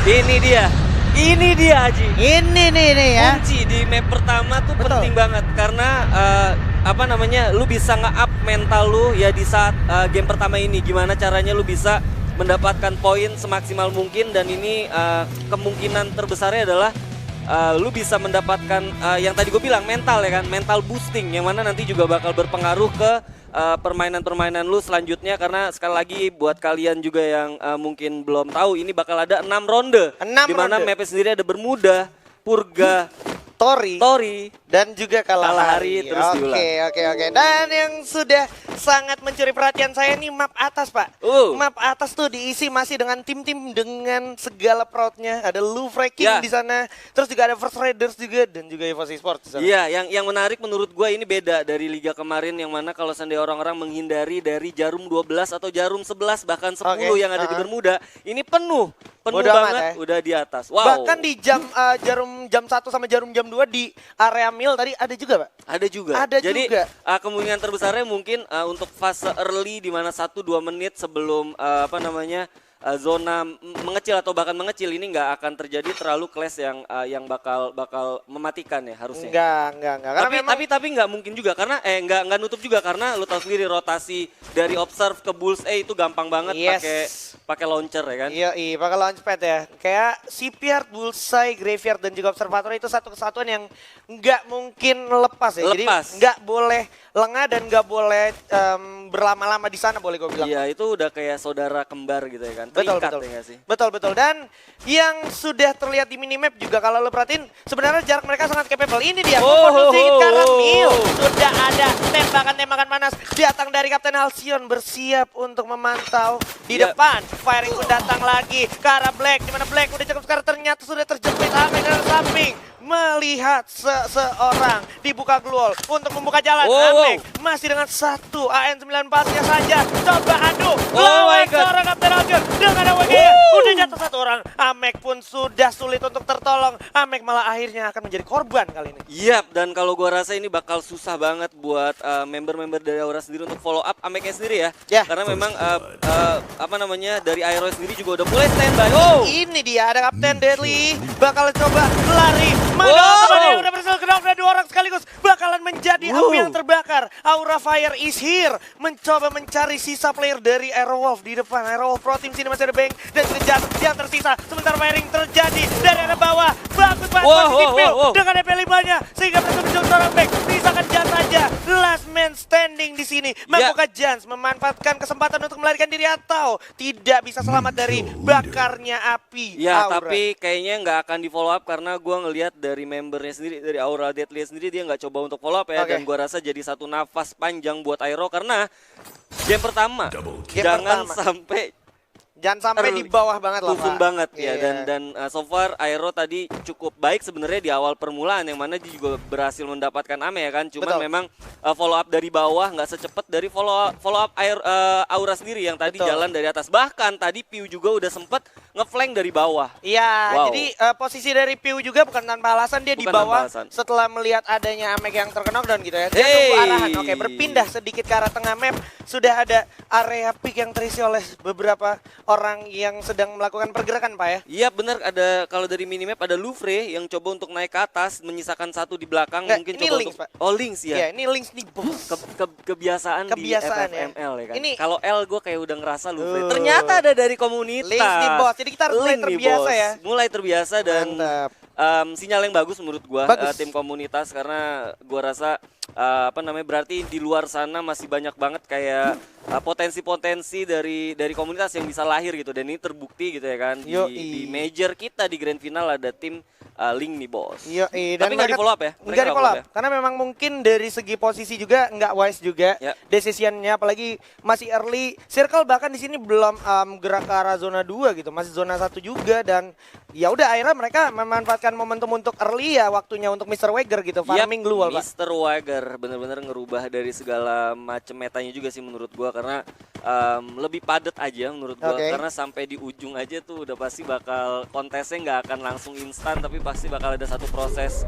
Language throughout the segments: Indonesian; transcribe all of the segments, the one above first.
Ini dia Haji. Ini nih ya. Kunci di map pertama tuh penting banget karena lu bisa nge-up mental lu ya di saat game pertama ini. Gimana caranya lu bisa mendapatkan poin semaksimal mungkin dan ini kemungkinan terbesarnya adalah lu bisa mendapatkan yang tadi gue bilang mental ya kan, mental boosting yang mana nanti juga bakal berpengaruh ke permainan-permainan lu selanjutnya karena sekali lagi buat kalian juga yang mungkin belum tahu ini bakal ada 6 ronde. 6 di mana ronde. mapnya sendiri ada Bermuda, Purga, Tori, dan juga Kalahari. terus diulang. Oke. Dan yang sudah sangat mencuri perhatian saya nih map atas, Pak. Map atas tuh diisi masih dengan tim-tim dengan segala proudnya. Ada Louvre King di sana, terus juga ada First Raiders juga dan juga EVOS Esports di sana. Iya, yang menarik menurut gue ini beda dari liga kemarin yang mana kalau seandainya orang-orang menghindari dari jarum 12 atau jarum 11 bahkan 10 yang ada di Bermuda, ini penuh Bodo banget amat, udah di atas. Wow. Bahkan di jarum jam 1 sama jarum jam 2 di area mil tadi ada juga, Pak? Ada juga. Jadi kemungkinan terbesarnya mungkin untuk fase early di mana 1-2 menit sebelum zona mengecil atau bahkan mengecil ini nggak akan terjadi terlalu clash yang bakal mematikan ya harusnya. Enggak. Tapi nggak mungkin juga karena nggak nutup juga karena lu tahu sendiri rotasi dari observe ke bullseye itu gampang banget pakai launcher ya kan. Iya, pakai launchpad ya. Kayak Shipyard, Bullseye, Graveyard dan juga Observatory itu satu kesatuan yang nggak mungkin lepas ya. Jadi nggak boleh lengah dan nggak boleh berlama-lama di sana boleh gue bilang. Iya, itu udah kayak saudara kembar gitu ya kan. Betul. Ya sih? Betul. Dan yang sudah terlihat di minimap juga kalau lo perhatiin sebenarnya jarak mereka sangat capable. Ini dia, karena Mil sudah ada tembakan-tembakan panas datang dari Kapten Halcyon bersiap untuk memantau di depan. Firing pun datang lagi ke arah Black, dimana Black udah cukup sekarang ternyata sudah terjepit Amek dari samping. Melihat seseorang dibuka gluol untuk membuka jalan. Amek masih dengan 1 AN94-nya saja. Coba adu lawan seorang Kapten Halcyon dengan AWG. Udah jatuh 1 orang. Amek pun sudah sulit untuk tertolong. Amek malah akhirnya akan menjadi korban kali ini. Iya, dan kalau gua rasa ini bakal susah banget buat member-member dari Aura sendiri untuk follow up Ameknya sendiri ya. Karena memang dari Aero sendiri juga udah mulai standby. Ini dia ada Kapten Deadly bakal coba lari. Mana udah berhasil knock dan 2 orang sekaligus bakalan menjadi api yang terbakar. Aura Fire is here mencoba mencari sisa player dari Aerowolf di depan. Aerowolf Pro Team sini masih ada Bang dan juga yang tersisa. Sementara firing terjadi dari arah bawah. Bagus banget dengan EP5-nya sehingga berhasil menjauh seorang Bang. Sisakan Jans saja. Last man standing di sini. Mampukah Jans memanfaatkan kesempatan untuk melarikan diri atau tidak bisa selamat dari bakarnya api? Ya, tapi kayaknya nggak akan di follow up karena gua ngelihat dari membernya sendiri, dari Aura Deadly sendiri dia nggak coba untuk follow up ya. Dan gua rasa jadi satu nafas panjang buat Aero karena game pertama jangan sampai di bawah banget lah, Pak. Banget ya dan so far Aero tadi cukup baik sebenarnya di awal permulaan yang mana dia juga berhasil mendapatkan Ame ya kan. Cuman memang follow up dari bawah nggak secepat dari follow up Aura sendiri yang tadi jalan dari atas. Bahkan tadi Piu juga udah sempet ngeflank dari bawah. Iya, jadi posisi dari Piu juga bukan tanpa alasan dia di bawah setelah melihat adanya Amek yang terkena knockdown gitu ya. Dia tunggu arahan. Oke, berpindah sedikit ke arah tengah map. Sudah ada area pick yang terisi oleh beberapa orang yang sedang melakukan pergerakan, Pak ya? Iya benar, ada kalau dari minimap ada Louvre yang coba untuk naik ke atas, menyisakan 1 di belakang. Mungkin ini coba Lynx, untuk... Pak. Lynx ya? Iya, ini Lynx nih, bos. Kebiasaan di FFML ya kan? Kalau L gue kayak udah ngerasa Louvre. Ternyata ada dari komunitas. Lynx nih, bos. Jadi kita harus mulai terbiasa ya? Mulai terbiasa dan sinyal yang bagus menurut gue tim komunitas karena gue rasa berarti di luar sana masih banyak banget kayak potensi-potensi dari komunitas yang bisa lahir gitu dan ini terbukti gitu ya kan di major kita di grand final ada tim Link nih bos. Tapi nggak di follow up ya? Nggak di follow up karena memang mungkin dari segi posisi juga nggak wise juga decisionnya apalagi masih early circle bahkan di sini belum gerak ke arah zona 2 gitu masih zona 1 juga dan ya udah akhirnya mereka memanfaatkan momentum untuk early ya waktunya untuk Mr. Wager gitu farming glual Pak. Mr. Wager bener-bener ngerubah dari segala macam metanya juga sih menurut gua karena lebih padat aja menurut gua karena sampai di ujung aja tuh udah pasti bakal kontesnya nggak akan langsung instan tapi pasti bakal ada satu proses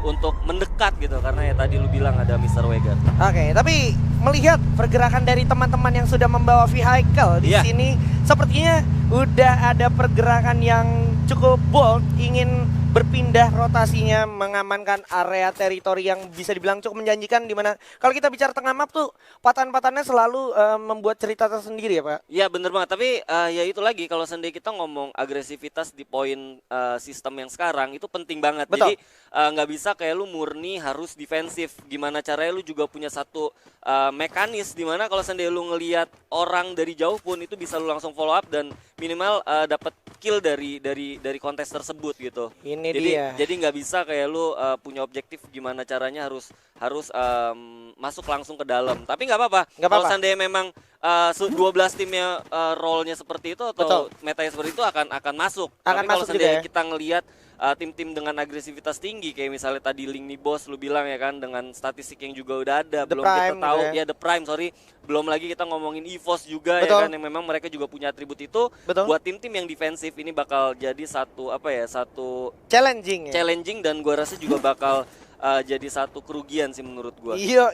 untuk mendekat gitu karena ya tadi lu bilang ada Mr. Vega. Oke, tapi melihat pergerakan dari teman-teman yang sudah membawa vehicle di Iya. sini, sepertinya udah ada pergerakan yang cukup bold, ingin berpindah rotasinya, mengamankan area teritori yang bisa dibilang cukup menjanjikan, di mana kalau kita bicara tengah map tuh patahan-patahannya selalu membuat cerita tersendiri ya Pak. Iya bener banget, tapi ya itu lagi kalau seandainya kita ngomong agresivitas di poin sistem yang sekarang itu penting banget. Betul. Jadi nggak bisa kayak lu murni harus defensif. Gimana caranya lu juga punya satu mekanis dimana kalau seandainya lu ngelihat orang dari jauh pun itu bisa lu langsung follow up dan minimal dapat kill dari kontes tersebut gitu. Ini Jadi dia. jadi nggak bisa kayak lu punya objektif gimana caranya harus masuk langsung ke dalam. Tapi nggak apa-apa. Nggak Kalau apa-apa. seandainya memang 12 timnya role-nya seperti itu atau Betul. metanya seperti itu akan masuk. Akan Tapi kalau masuk juga seandainya ya. kita ngelihat tim-tim dengan agresivitas tinggi kayak misalnya tadi Link nih bos lu bilang ya kan dengan statistik yang juga udah ada, The belum kita Prime tahu gitu ya. ya The Prime sorry, belum lagi kita ngomongin EVOS juga Betul. ya kan yang memang mereka juga punya atribut itu. Betul. Buat tim-tim yang defensif ini bakal jadi satu Challenging ya. challenging dan gua rasa juga bakal jadi satu kerugian sih menurut gua. Iya.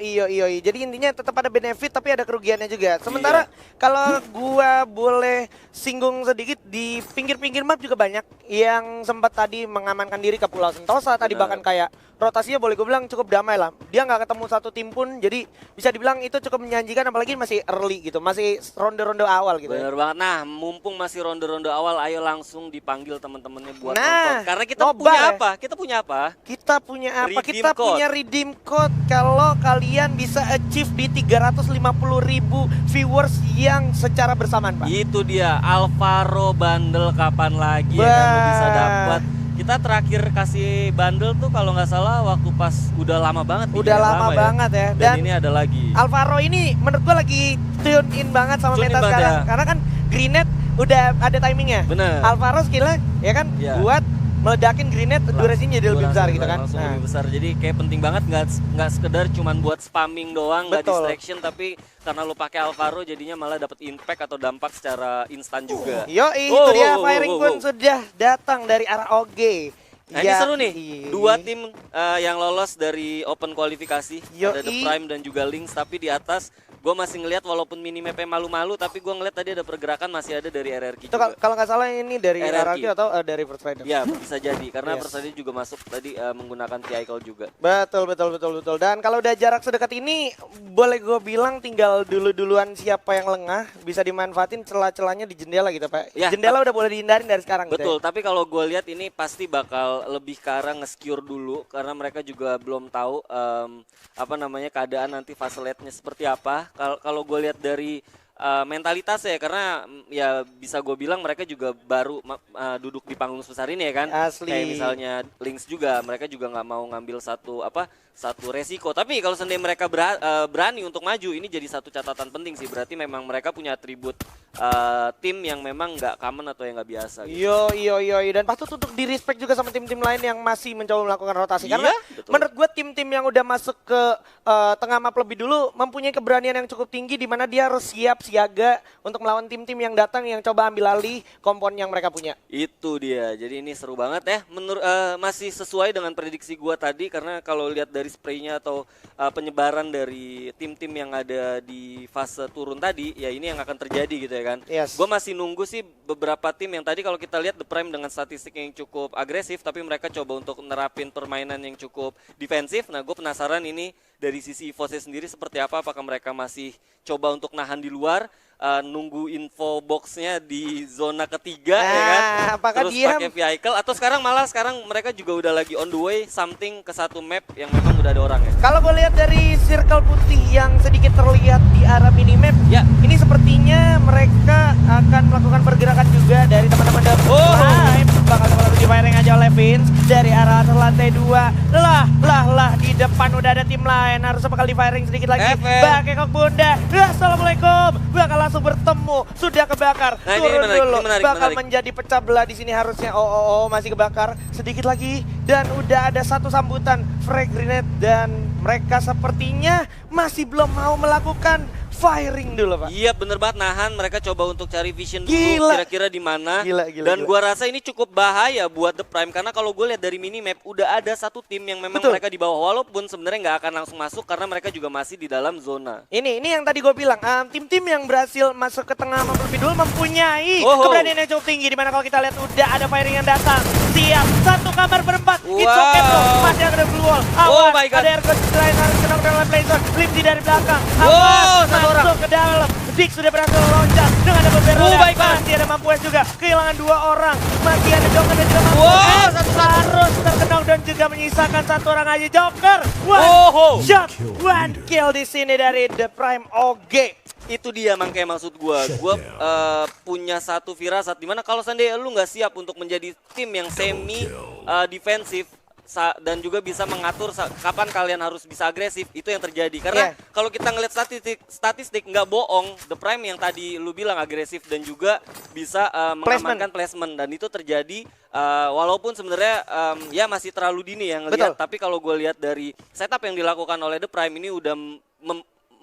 Jadi intinya tetap ada benefit tapi ada kerugiannya juga. Sementara kalau gua boleh singgung sedikit di pinggir-pinggir map juga banyak yang sempat tadi mengamankan diri ke Pulau Sentosa. Tadi Benar. bahkan kayak rotasinya boleh gue bilang cukup damai lah. Dia nggak ketemu satu tim pun, jadi bisa dibilang itu cukup menjanjikan apalagi masih early gitu, masih ronde-ronde awal gitu. Bener banget. Nah, mumpung masih ronde-ronde awal, ayo langsung dipanggil teman-temannya buat Nah, nonton. Karena kita nobar punya ya. apa? Kita punya apa? Kita punya apa? Redeem Kita code. punya redeem code kalau kalian bisa achieve di 350.000 viewers yang secara bersamaan, Pak. Itu dia Alvaro bundle kapan lagi ya kan lu bisa dapat. Kita terakhir kasih bundle tuh kalau nggak salah waktu pas udah lama banget. nih, Udah ya, lama banget ya. Dan ini ada lagi. Alvaro ini menurut gua lagi tune in banget sama Tune in meta banget sekarang. ya. Karena kan Greenet udah ada timingnya. Bener. Alvaro skillnya ya kan Iya. buat meledakin Greenet durasinya jadi lebih besar gitu kan. Langsung Nah, lebih besar. Jadi kayak penting banget nggak sekedar cuman buat spamming doang, nggak Betul. distraction tapi karena lu pakai Alvaro jadinya malah dapat impact atau dampak secara instan juga. Yoi, Oh, itu dia oh, oh, firing oh, pun oh. sudah datang dari arah OG. Nah ini seru nih, Yoi. dua tim yang lolos dari open kualifikasi, ada The Yoi. Prime dan juga Lynx, tapi di atas gue masih ngelihat walaupun minimapnya malu-malu, tapi gue ngeliat tadi ada pergerakan masih ada dari RRQ Itu juga. kalau nggak salah ini dari RRQ. RRQ atau dari First Rider. Ya bisa jadi, karena Yes. First Rider juga masuk tadi menggunakan vehicle juga. Betul. Dan kalau udah jarak sedekat ini, boleh gue bilang tinggal duluan siapa yang lengah bisa dimanfaatin celah-celahnya di jendela gitu Pak. Ya, Jendela udah boleh dihindarin dari sekarang Betul, gitu. tapi kalau gue lihat ini pasti bakal lebih ke arah nge-secure dulu karena mereka juga belum tahu keadaan nanti fase late-nya seperti apa. Kalau gue lihat dari mentalitas ya karena ya bisa gue bilang mereka juga baru duduk di panggung sebesar ini ya kan. Asli. Kayak misalnya Lynx juga mereka juga nggak mau ngambil satu resiko. Tapi kalau seandainya mereka berani untuk maju ini jadi satu catatan penting sih. Berarti memang mereka punya atribut tim yang memang nggak common atau yang nggak biasa. Gitu. Yo. Dan patut untuk di respect juga sama tim-tim lain yang masih mencoba melakukan rotasi. Karena Iya, betul. menurut gue tim-tim yang udah masuk ke tengah map lebih dulu mempunyai keberanian yang cukup tinggi di mana dia harus siap siaga untuk melawan tim-tim yang datang yang coba ambil alih kompon yang mereka punya. Itu dia. Jadi ini seru banget ya. Masih sesuai dengan prediksi gua tadi karena kalau lihat dari spraynya atau penyebaran dari tim-tim yang ada di fase turun tadi, ya ini yang akan terjadi gitu ya kan. Yes. Gua masih nunggu sih beberapa tim yang tadi kalau kita lihat The Prime dengan statistik yang cukup agresif tapi mereka coba untuk nerapin permainan yang cukup defensif. Nah, gue penasaran ini dari sisi EVOS sendiri seperti apa, apakah mereka masih coba untuk nahan di luar, nunggu info boxnya di zona ketiga ya kan, apakah terus dia pakai vehicle atau sekarang mereka juga udah lagi on the way something ke satu map yang memang udah ada orangnya. kalau gue lihat dari circle putih yang sedikit terlihat di arah minimap, Ya. ini sepertinya mereka akan melakukan pergerakan juga dari teman-teman The Oh. Prime. Bakal di firing aja oleh Vince dari arah atas lantai 2. Lah di depan udah ada tim lain, harusnya bakal di firing sedikit lagi. FN. Bakal Bunda. Assalamualaikum. Bakal langsung bertemu, sudah kebakar. Nah, ini Turun menarik, dulu. ini menarik, Bakal menarik. menjadi pecah belah di sini harusnya. Oh, masih kebakar sedikit lagi dan udah ada satu sambutan frag grenade dan mereka sepertinya masih belum mau melakukan firing dulu, Pak. Iya bener banget, nahan, mereka coba untuk cari vision dulu Gila. kira-kira di mana. Gila, Dan gua rasa ini cukup bahaya buat The Prime karena kalau gue lihat dari minimap udah ada satu tim yang memang Betul. mereka di bawah walaupun sebenarnya nggak akan langsung masuk karena mereka juga masih di dalam zona. Ini yang tadi gue bilang, tim-tim yang berhasil masuk ke tengah maupun middle mempunyai Oh. keberanian yang cukup tinggi. Dimana kalau kita lihat udah ada firing yang datang. Siap, satu kamar berempat. It's Wow. okay bro, masih ada blue wall. Oh Awas, my God. ada Ergon lain harus kena dalam playzone. Lipsy dari belakang. Wow, Awas, satu orang. masuk ke dalam. Dick sudah berhasil loncat dengan double barrel. Oh my God. Masih ada Mampues juga, kehilangan 2 orang. Masih ada Joker dan juga Mampues. Wow, satu-satu. Harus terkenal dan juga menyisakan 1 orang aja Joker. Oh. Shot, 1 kill di sini dari The Prime OG. Itu dia makanya maksud gua punya satu firasat dimana kalau seandainya lu nggak siap untuk menjadi tim yang semi defensif dan juga bisa mengatur kapan kalian harus bisa agresif, itu yang terjadi karena kalau kita ngeliat statistik nggak bohong, The Prime yang tadi lu bilang agresif dan juga bisa mengamankan placement dan itu terjadi walaupun sebenarnya ya masih terlalu dini ya ngelihat, tapi kalau gue lihat dari setup yang dilakukan oleh The Prime ini udah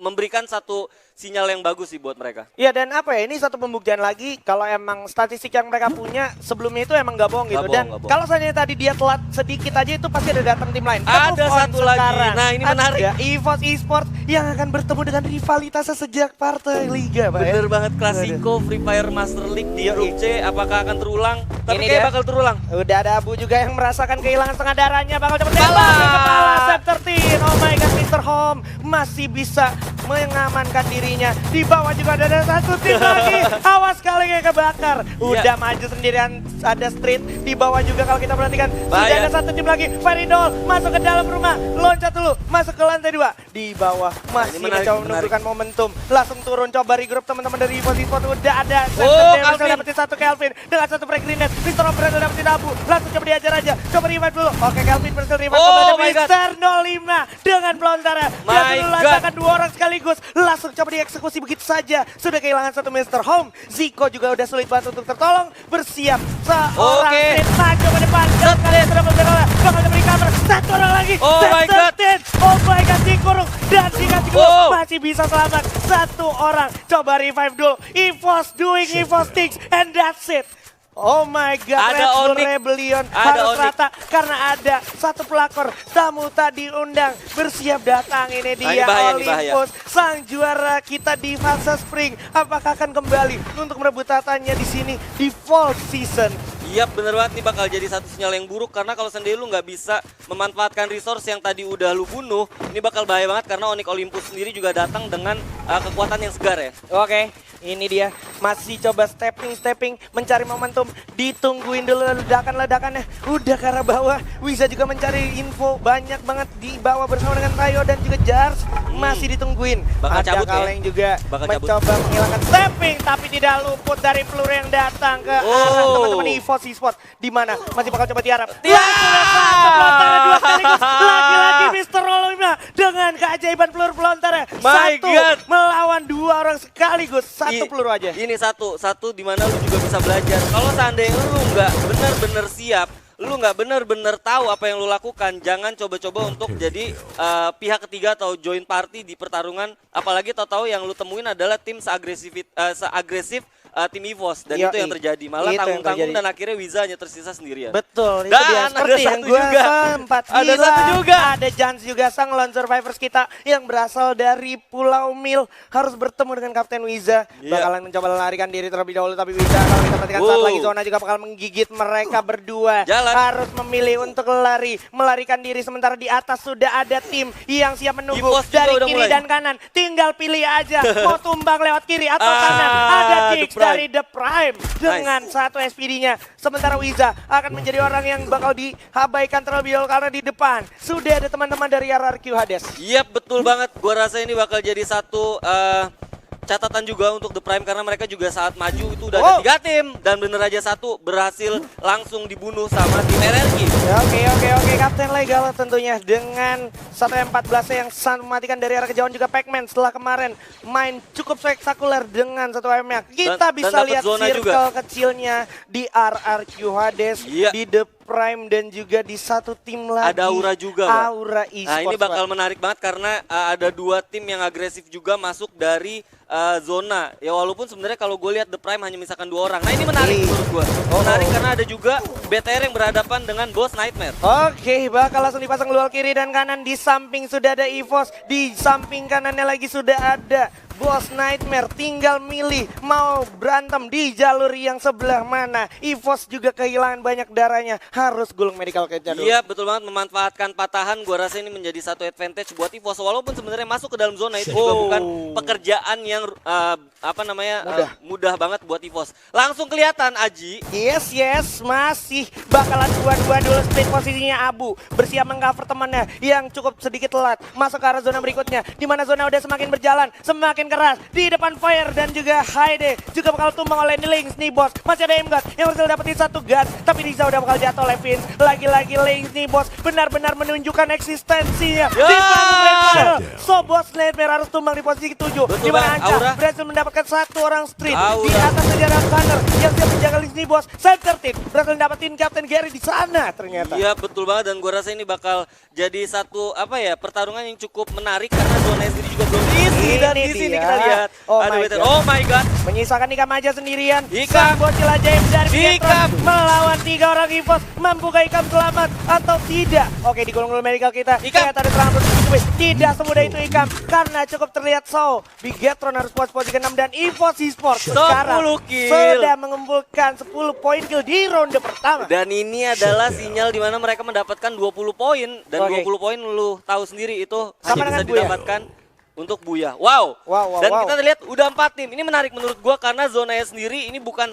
memberikan satu sinyal yang bagus sih buat mereka. Iya dan apa ya, ini satu pembuktian lagi kalau emang statistik yang mereka punya sebelumnya itu emang gak bohong gitu. Dan kalau seandainya tadi dia telat sedikit aja itu pasti ada datang tim lain. Ada satu lagi, nah ini menarik. EVOS Esports yang akan bertemu dengan rivalitasnya sejak partai Liga Pak. Bener banget, Klasiko Free Fire Master League di grup C, apakah akan terulang? Tapi kayak bakal terulang. Udah ada Abu juga yang merasakan kehilangan setengah darahnya, bakal cepet tembak ke kepala Set13. Oh my god, Mr. Home masih bisa mengamankan dirinya. Di bawah juga ada satu tim lagi. Awas kali kayak kebakar. Udah maju sendirian, ada Street. Di bawah juga kalau kita perhatikan sudah ada satu tim lagi. Feridol masuk ke dalam rumah, loncat dulu, masuk ke lantai 2. Di bawah masih mencoba menunjukkan momentum. Langsung turun coba regroup teman-teman dari EVOS Esports. Udah ada berhasil dapetin satu Kelvin dengan satu break grenade. Mr. Home berhasil dapetin Abu. Langsung coba diajar aja. Coba revive dulu. Oke, Kelvin berhasil revive kepada Mr. 05 dengan pelontaran. Dia lancarkan 2 orang sekaligus. Langsung coba dieksekusi begitu saja. Sudah kehilangan satu Mr. Home. Zico juga udah sulit banget untuk tertolong. Bersiap seorang Street maju ke depan. Dan kalian sudah bergerak. Bakal diberi cover. Satu orang lagi. Oh my god. Oh my god, dikurung. Dan dikasih gol. Masih bisa selamat. Satu orang. Coba revive dulu. EVOS doing EVOS things. And that's it. Oh my god, Red Bull Rebellion harus rata karena ada satu pelakor tamu tak diundang bersiap datang. Ini dia Olympus, sang juara kita di fase spring. Apakah akan kembali untuk merebut tatanya di sini di fall season? Iya bener banget, nih bakal jadi satu sinyal yang buruk karena kalau sendiri lu nggak bisa memanfaatkan resource yang tadi udah lu bunuh, ini bakal bahaya banget karena Onyx Olympus sendiri juga datang dengan kekuatan yang segar ya. Oke, ini dia masih coba stepping mencari momentum, ditungguin dulu ledakannya. Udah ke arah bawah, Wiza juga mencari info banyak banget di bawah bersama dengan Tayo dan juga Jars. Masih ditungguin. Bakal ada cabut Kaleng ya? juga mencoba menghilangkan stepping tapi tidak luput dari peluru yang datang ke arah teman-teman EVOS Esports. Di mana masih bakal coba tiarap. Pelontaran 2 sekaligus. Lagi-lagi Mr. Rolima dengan keajaiban peluru pelontaran. Satu melawan 2 orang sekaligus. Satu peluru aja. Ini satu di mana lu juga bisa belajar. Kalau seandainya lu nggak benar-benar siap, lu nggak benar-benar tahu apa yang lu lakukan, jangan coba-coba untuk jadi pihak ketiga atau join party di pertarungan. Apalagi tahu-tahu yang lu temuin adalah tim seagresif tim EVOS dan itu yang terjadi. Malah tanggung-tanggung dan akhirnya Wiza hanya tersisa sendirian. Betul, itu dia seperti yang gue sempat bilang. Ada satu juga. Ada Jans juga, sang lone survivors kita yang berasal dari Pulau Mil harus bertemu dengan Kapten Wiza. Bakalan mencoba melarikan diri terlebih dahulu, tapi Wiza kalau kita perhatikan saat lagi zona juga bakal menggigit mereka berdua. Harus memilih untuk melarikan diri sementara di atas sudah ada tim yang siap menunggu dari kiri dan kanan. Tinggal pilih aja mau tumbang lewat kiri atau kanan. Ada Dix dari The Prime dengan satu SPD-nya. Sementara Wiza akan menjadi orang yang bakal dihabaikan terlebih dahulu karena di depan sudah ada teman-teman dari RRQ Hades. Iya betul banget. Gua rasa ini bakal jadi satu catatan juga untuk The Prime karena mereka juga saat maju itu udah ada 3 tim dan bener aja satu berhasil langsung dibunuh sama tim RRQ. Oke, Kapten Legal tentunya dengan Satu M14 yang sangat mematikan dari arah kejauhan juga Pac-Man setelah kemarin main cukup spektakuler dengan satu M-nya. Kita bisa dapet lihat zona circle juga. kecilnya di RRQ Hades, Iya. di The Prime dan juga di satu tim lagi. Ada Aura juga, Pak. Aura Esports. Nah ini bakal Pak. menarik banget karena ada dua tim yang agresif juga masuk dari zona. Ya walaupun sebenarnya kalau gue lihat The Prime hanya misalkan 2 orang. Nah ini menarik menurut gue. Menarik karena ada juga BTR yang berhadapan dengan Boss Nightmare. Oke, bakal langsung dipasang dual kiri dan kanan. Di samping sudah ada EVOS, di samping kanannya lagi sudah ada Boss Nightmare. Tinggal milih mau berantem di jalur yang sebelah mana. EVOS juga kehilangan banyak darahnya, harus gulung medical kit-nya dulu. Iya betul banget, memanfaatkan patahan. Gua rasa ini menjadi satu advantage buat EVOS. Walaupun sebenarnya masuk ke dalam zona itu juga bukan pekerjaan yang mudah banget buat EVOS. Langsung kelihatan Aji. Yes, masih bakalan dua-dua dulu split posisinya Abu. Bersiap mengcover temannya yang cukup sedikit telat. Masuk ke arah zona berikutnya, di mana zona udah semakin berjalan, semakin keras. Di depan Fire dan juga Haide juga bakal tumbang oleh Lynx nih bos. Masih ada M-God yang berhasil dapetin satu gun, tapi Riza udah bakal jatuh oleh Vince. Lagi-lagi Lynx nih bos, benar-benar menunjukkan eksistensinya. Di belakang Red Bull. So Boss Nightmare harus tumbang di posisi ke-7. Betul, Di mana Bang. Anca Aura. berhasil mendapatkan satu orang street. Aura. Di atas sejarah Gunner yang siap menjaga Lynx nih bos. Center Team berhasil dapetin Captain Gary di sana ternyata. Iya betul banget dan gua rasa ini bakal jadi satu pertarungan yang cukup menarik karena zona sendiri juga belum diisi dan Ini di sini dia. kita lihat Oh ada my BTR. God. Oh my god. Menyisakan Ikam aja sendirian. Ikam. Sang bocil ajaib dari Ikam. Pietron melawan 3 orang EVOS. Mampukah Ikam selamat atau tidak? Oke, digulung dulu medical kita. Ikam. Ternyata ada serangan bertubi-tubi. Tidak semudah itu Ikam karena cukup terlihat Bigetron harus posisi ke-6 dan EVOS Esports 10 sekarang kill. sudah mengumpulkan 10 poin kill di ronde pertama. Dan ini adalah sinyal di mana mereka mendapatkan 20 poin dan Oke. 20 poin lu tahu sendiri itu Sama hanya bisa dengan Buya. didapatkan untuk Buya. Wow. Wow. Dan kita lihat udah 4 tim. Ini menarik menurut gua karena zonanya sendiri ini bukan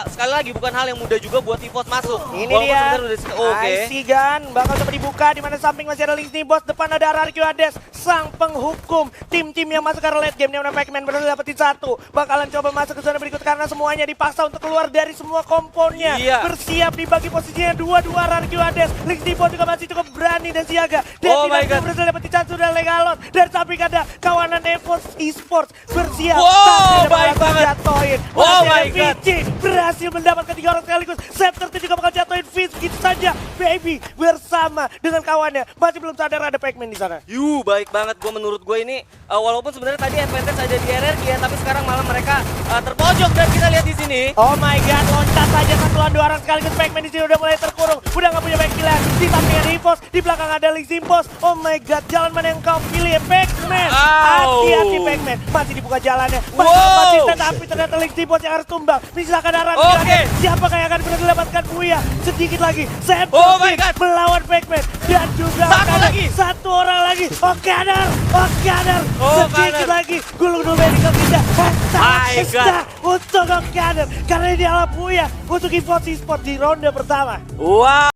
sekali lagi bukan hal yang mudah juga buat EVOS masuk. Ini Walaupun dia. sebenarnya udah oke. IC Gun bakal coba dibuka di mana samping masih ada Lynx nih bos. Depan ada RRQ Hades, sang penghukum tim-tim yang masuk ke late game. Di mana Pac-Man berhasil dapetin 1. Bakalan coba masuk ke zona berikut karena semuanya dipaksa untuk keluar dari semua komponnya. Iya. Bersiap dibagi posisinya 2-2 RRQ Hades. Lynx nih bos juga masih cukup berani dan siaga. Dan Oh my God. berhasil dapetin 1 dan Legalot. Dan samping ada kawanan EVOS Esports bersiap. Wow, Tapi ada baik bakal banget. jatuhin. Oh Masih ada my God. VJ berhasil mendapatkan 3 orang sekaligus. Scepter juga bakal jatuhin Fizz gitu saja. Baby bersama dengan kawannya masih belum sadar ada Pac-Man di sana. Baik banget menurut gue ini walaupun sebenarnya tadi advantage ada di RRQ ya, tapi sekarang malah mereka terpojok dan kita lihat di sini. Oh my god, loncat saja satu lawan 2 orang sekaligus. Pac-Man di sini udah mulai terkurung, udah nggak punya back killer. Di samping ada EVOS, di belakang ada Lynx Impos. Oh my god, jalan mana yang kau pilih ya Pac-Man? Au. Hati-hati Pac-Man, masih dibuka jalannya. Masih Wow. konsisten tapi ternyata Lynx Impos yang harus tumbang. Misalkan arah Oke. siapa yang akan berhasil mendapatkan Buya? Sedikit lagi, Sam Oh my God. melawan Pac-Man dan juga Satu ada lagi. satu orang lagi. Oke, Kader. Oh, Sedikit Kader. lagi, gulung dulu medical kita. My God. Untuk Kader karena ini adalah Buya untuk EVOS Esports di ronde pertama. Wow.